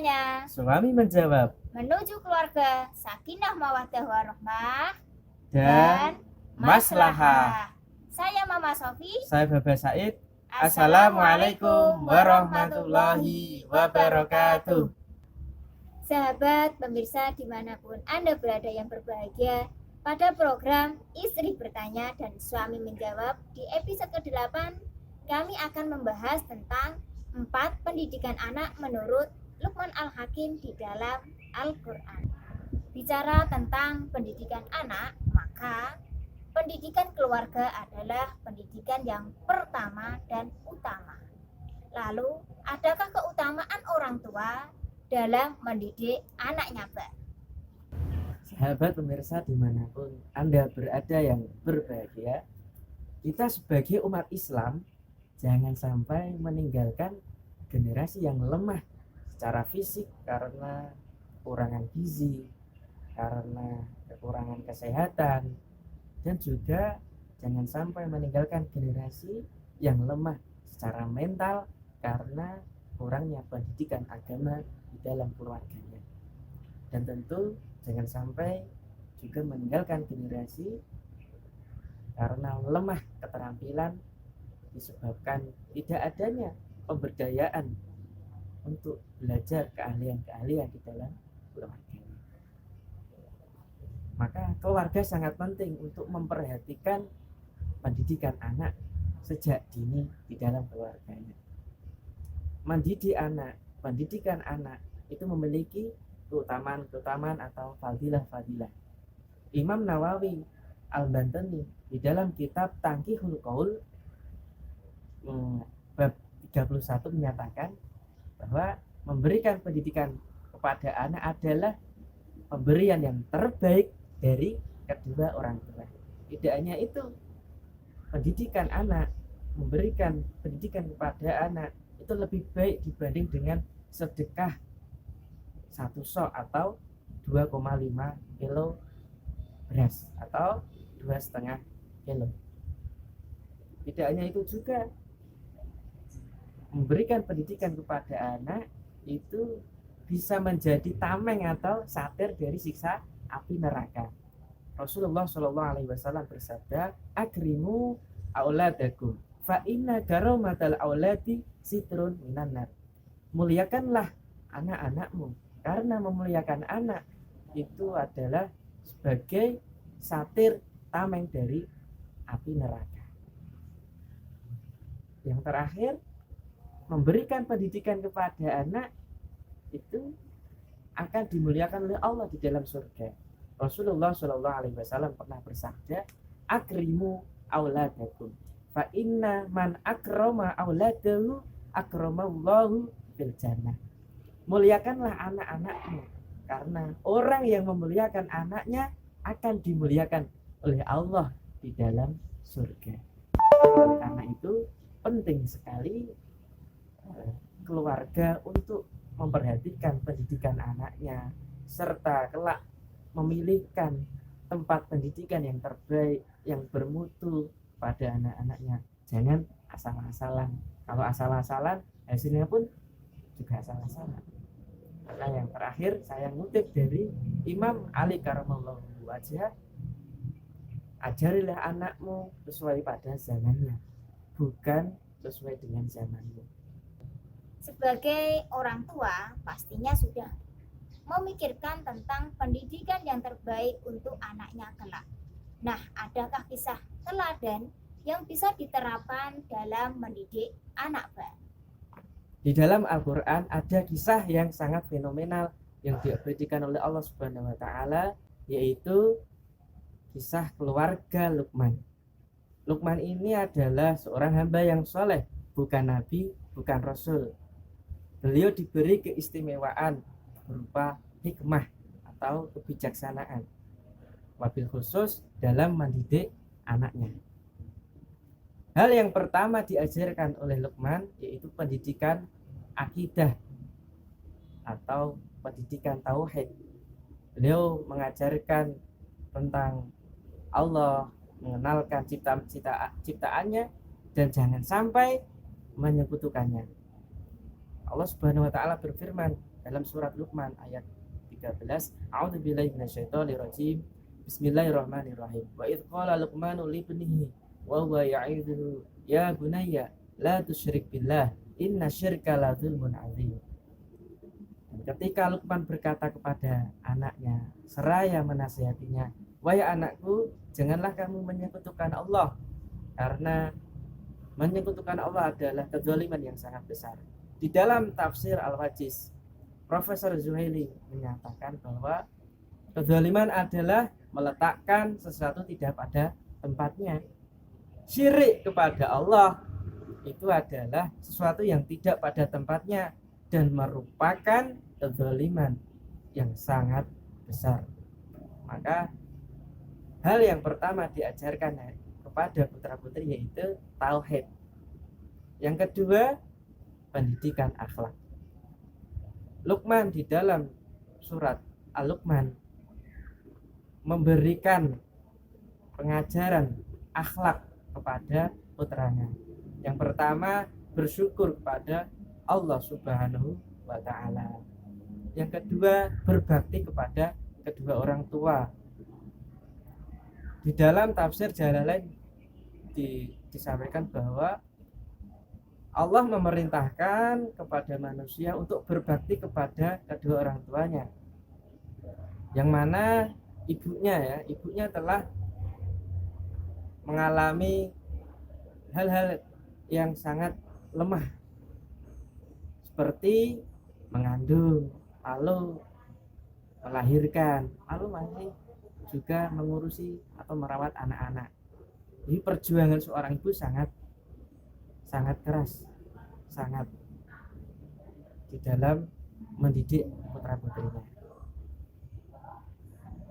bertanya, Suami menjawab, menuju keluarga sakinah mawaddah warahmah dan maslahah. Saya Mama Sofi. Saya Baba Said. Assalamualaikum warahmatullahi wabarakatuh. Sahabat pemirsa dimanapun Anda berada yang berbahagia, pada program Istri Bertanya dan Suami Menjawab di episode ke-8 kami akan membahas tentang 4 pendidikan anak menurut Luqman Al-Hakim di dalam Al-Quran. Bicara tentang pendidikan anak, maka pendidikan keluarga adalah pendidikan yang pertama dan utama. Lalu, adakah keutamaan orang tua dalam mendidik anaknya, Mbak? Sahabat pemirsa dimanapun Anda berada yang berbahagia, kita sebagai umat Islam jangan sampai meninggalkan generasi yang lemah secara fisik karena kekurangan gizi, karena kekurangan kesehatan, dan juga jangan sampai meninggalkan generasi yang lemah secara mental karena kurangnya pendidikan agama di dalam keluarganya. Dan tentu jangan sampai juga meninggalkan generasi karena lemah keterampilan disebabkan tidak adanya pemberdayaan untuk belajar keahlian-keahlian di dalam keluarganya. Maka keluarga sangat penting untuk memperhatikan pendidikan anak sejak dini di dalam keluarganya. Mendidik anak, pendidikan anak itu memiliki keutamaan-keutamaan atau fadilah-fadilah. Imam Nawawi Al-Bantani di dalam kitab Tangkihul Qaul bab 31 menyatakan bahwa memberikan pendidikan kepada anak adalah pemberian yang terbaik dari kedua orang tua. Tidak hanya itu, pendidikan anak, memberikan pendidikan kepada anak itu lebih baik dibanding dengan sedekah 1 sok atau 2,5 kilo beras atau 2,5 kilo. Tidak hanya itu juga, memberikan pendidikan kepada anak itu bisa menjadi tameng atau satir dari siksa api neraka. Rasulullah SAW bersabda, "Akrimu auladakum, fa inna karomatal auladi sitrun minan nar." Muliakanlah anak-anakmu, karena memuliakan anak itu adalah sebagai satir tameng dari api neraka. Yang terakhir, memberikan pendidikan kepada anak itu akan dimuliakan oleh Allah di dalam surga. Rasulullah SAW pernah bersabda, "Akrimu auladakum, fa inna man akrama auladahu akramallahu fil jannah." Muliakanlah anak-anakmu, karena orang yang memuliakan anaknya akan dimuliakan oleh Allah di dalam surga. Oleh karena itu penting sekali keluarga untuk memperhatikan pendidikan anaknya, serta kelak memilihkan tempat pendidikan yang terbaik, yang bermutu pada anak-anaknya. Jangan asal-asalan. Kalau asal-asalan, hasilnya pun juga asal-asalan. Maka yang terakhir saya ngutip dari Imam Ali Karamallahu wajhah, ajarilah anakmu sesuai pada zamannya, bukan sesuai dengan zamanmu. Sebagai orang tua, pastinya sudah memikirkan tentang pendidikan yang terbaik untuk anaknya kelak. Nah, adakah kisah teladan yang bisa diterapkan dalam mendidik anak, Mbak? Di dalam Al-Quran ada kisah yang sangat fenomenal yang diabadikan oleh Allah Subhanahu wa Ta'ala, yaitu kisah keluarga Luqman. Luqman ini adalah seorang hamba yang soleh, bukan nabi, bukan rasul. Beliau diberi keistimewaan berupa hikmah atau kebijaksanaan, wabil khusus dalam mendidik anaknya. Hal yang pertama diajarkan oleh Luqman yaitu pendidikan akidah atau pendidikan tauhid. Beliau mengajarkan tentang Allah, mengenalkan ciptaannya, dan jangan sampai menyekutukannya. Allah Subhanahu wa Ta'ala berfirman, dalam surat Luqman ayat 13, A'udzubillahi minasyaitonirrajim. Bismillahirrahmanirrahim. Wa idz qala Luqmanu libnihi wa huwa ya'idhu ya bunayya la tusyrik billah inna syirka la dzulmun 'adzim. Ketika Luqman berkata kepada anaknya seraya menasihatinya, wahai anakku, janganlah kamu menyekutukan Allah, karena menyekutukan Allah adalah kezaliman yang sangat besar. Di dalam tafsir Al-Wajiz, Profesor Zuhaili menyatakan bahwa kezaliman adalah meletakkan sesuatu tidak pada tempatnya. Syirik kepada Allah itu adalah sesuatu yang tidak pada tempatnya dan merupakan kezaliman yang sangat besar. Maka hal yang pertama diajarkan kepada putra-putri yaitu tauhid. Yang kedua, pendidikan akhlak. Luqman di dalam surat Al-Luqman memberikan pengajaran akhlak kepada putranya. Yang pertama, bersyukur kepada Allah Subhanahu wa ta'ala. Yang kedua, berbakti kepada kedua orang tua. Di dalam tafsir Jalalain disampaikan bahwa Allah memerintahkan kepada manusia untuk berbakti kepada kedua orang tuanya, yang mana ibunya telah mengalami hal-hal yang sangat lemah, seperti mengandung, lalu melahirkan, lalu masih juga mengurusi atau merawat anak-anak. Jadi perjuangan seorang ibu sangat keras, sangat di dalam mendidik putra-putrinya.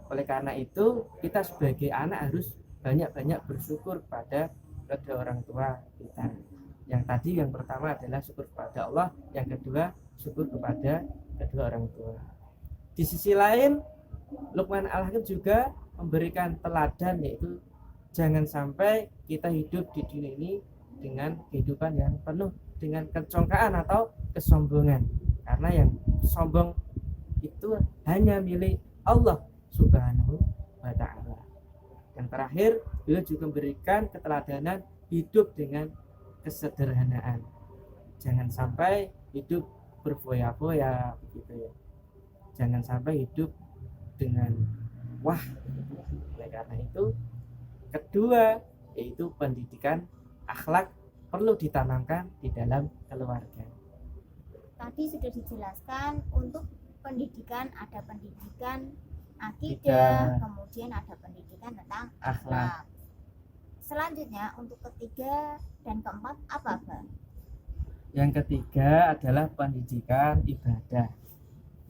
Oleh karena itu, kita sebagai anak harus banyak-banyak bersyukur kepada kedua orang tua kita. Yang pertama adalah syukur kepada Allah, yang kedua syukur kepada kedua orang tua. Di sisi lain, Luqman Al-Hakim juga memberikan teladan, yaitu jangan sampai kita hidup di dunia ini dengan kehidupan yang penuh dengan kecongkaan atau kesombongan, karena yang sombong itu hanya milik Allah Subhanahu wa ta'ala. Yang terakhir, beliau juga memberikan keteladanan hidup dengan kesederhanaan. Jangan sampai hidup berfoya-foya begitu ya. Jangan sampai hidup dengan wah. Oleh karena itu, kedua yaitu pendidikan akhlak perlu ditanamkan di dalam keluarga. Tadi sudah dijelaskan untuk pendidikan ada pendidikan akidah, kemudian ada pendidikan tentang akhlak. Selanjutnya untuk ketiga dan keempat apa, Bang? Yang ketiga adalah pendidikan ibadah.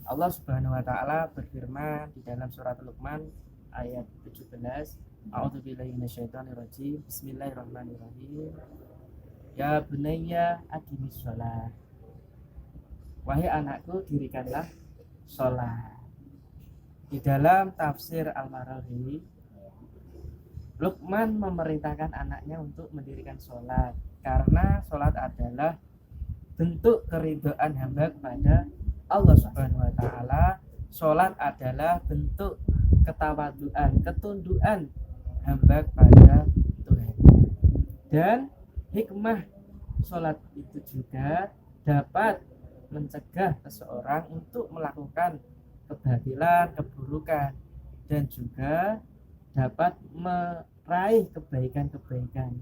Allah Subhanahu wa ta'ala berfirman di dalam surat Luqman ayat 17, A'udzubillahi minasyaitonirrajim. Bismillahirrahmanirrahim. Ya bunayya aqimis shalah. Wahai anakku, dirikanlah sholat. Di dalam tafsir Al-Marawi, Luqman memerintahkan anaknya untuk mendirikan sholat, karena sholat adalah bentuk keridhaan hamba kepada Allah Subhanahu wa ta'ala. Sholat adalah bentuk ketawaduan, ketundukan hamba kepada Tuhan. Dan hikmah sholat itu juga dapat mencegah seseorang untuk melakukan kebatilan, keburukan, dan juga dapat meraih kebaikan-kebaikan.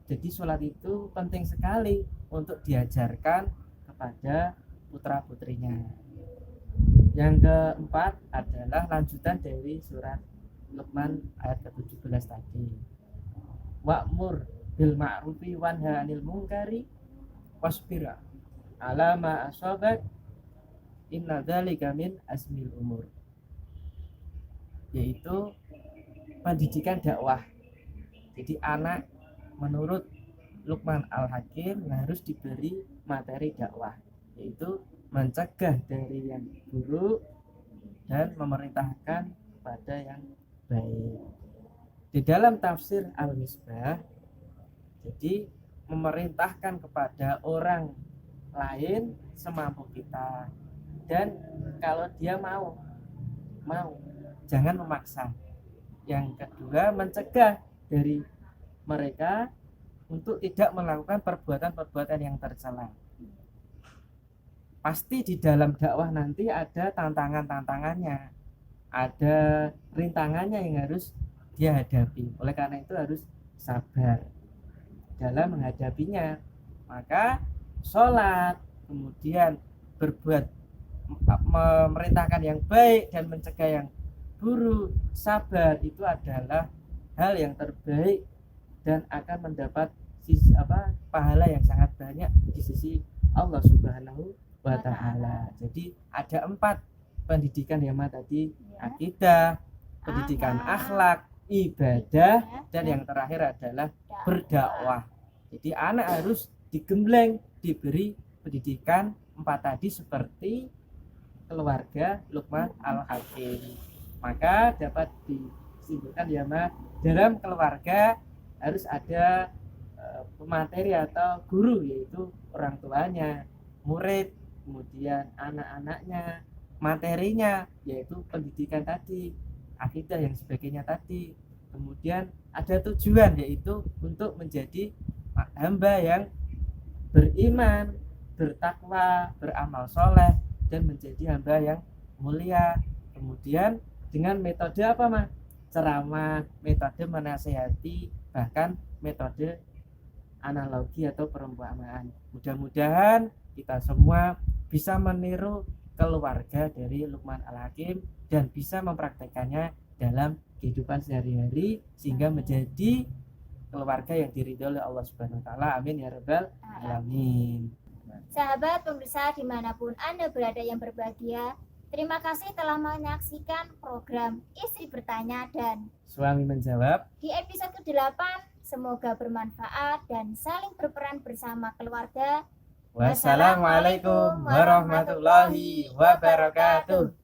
Jadi sholat itu penting sekali untuk diajarkan kepada putra-putrinya. Yang keempat adalah lanjutan dari surat Luqman ayat ke-17 tadi. Wa'mur bil ma'rufi wanha 'anil munkari wasbir 'ala ma asabak inna dzalika min azmil umur. Yaitu pendidikan dakwah. Jadi anak menurut Luqman Al-Hakim harus diberi materi dakwah, yaitu mencegah dari yang buruk dan memerintahkan pada yang baik. Di dalam tafsir Al-Misbah, jadi memerintahkan kepada orang lain semampu kita, dan kalau dia mau jangan memaksa. Yang kedua, mencegah dari mereka untuk tidak melakukan perbuatan-perbuatan yang tercela. Pasti di dalam dakwah nanti ada tantangan-tantangannya, ada rintangannya yang harus dia hadapi. Oleh karena itu harus sabar dalam menghadapinya. Maka sholat, kemudian berbuat, memerintahkan yang baik dan mencegah yang buruk, sabar, itu adalah hal yang terbaik dan akan mendapat pahala yang sangat banyak di sisi Allah Subhanahu wa Ta'ala. Jadi ada 4 pendidikan ya Ma tadi, akidah, pendidikan akhlak, ibadah, dan yang terakhir adalah berdakwah. Jadi anak harus digembleng, diberi pendidikan 4 tadi seperti keluarga Luqman Al-Hakim. Maka dapat disimpulkan ya Ma, dalam keluarga harus ada pemateri atau guru, yaitu orang tuanya, murid, kemudian anak-anaknya, materinya yaitu pendidikan tadi, akidah yang sebagainya tadi. Kemudian ada tujuan, yaitu untuk menjadi hamba yang beriman, bertakwa, beramal soleh, dan menjadi hamba yang mulia. Kemudian dengan metode apa Ma? Ceramah, metode menasehati, bahkan metode analogi atau perumpamaan. Mudah-mudahan kita semua bisa meniru keluarga dari Luqman Al-Hakim dan bisa mempraktekannya dalam kehidupan sehari-hari sehingga menjadi keluarga yang diridhoi oleh Allah Subhanahu wa Ta'ala. Amin ya rabbal alamin. Sahabat pemirsa dimanapun Anda berada yang berbahagia, terima kasih telah menyaksikan program Istri Bertanya dan Suami Menjawab di episode ke-8. Semoga bermanfaat dan saling berperan bersama keluarga. Wassalamualaikum warahmatullahi wabarakatuh.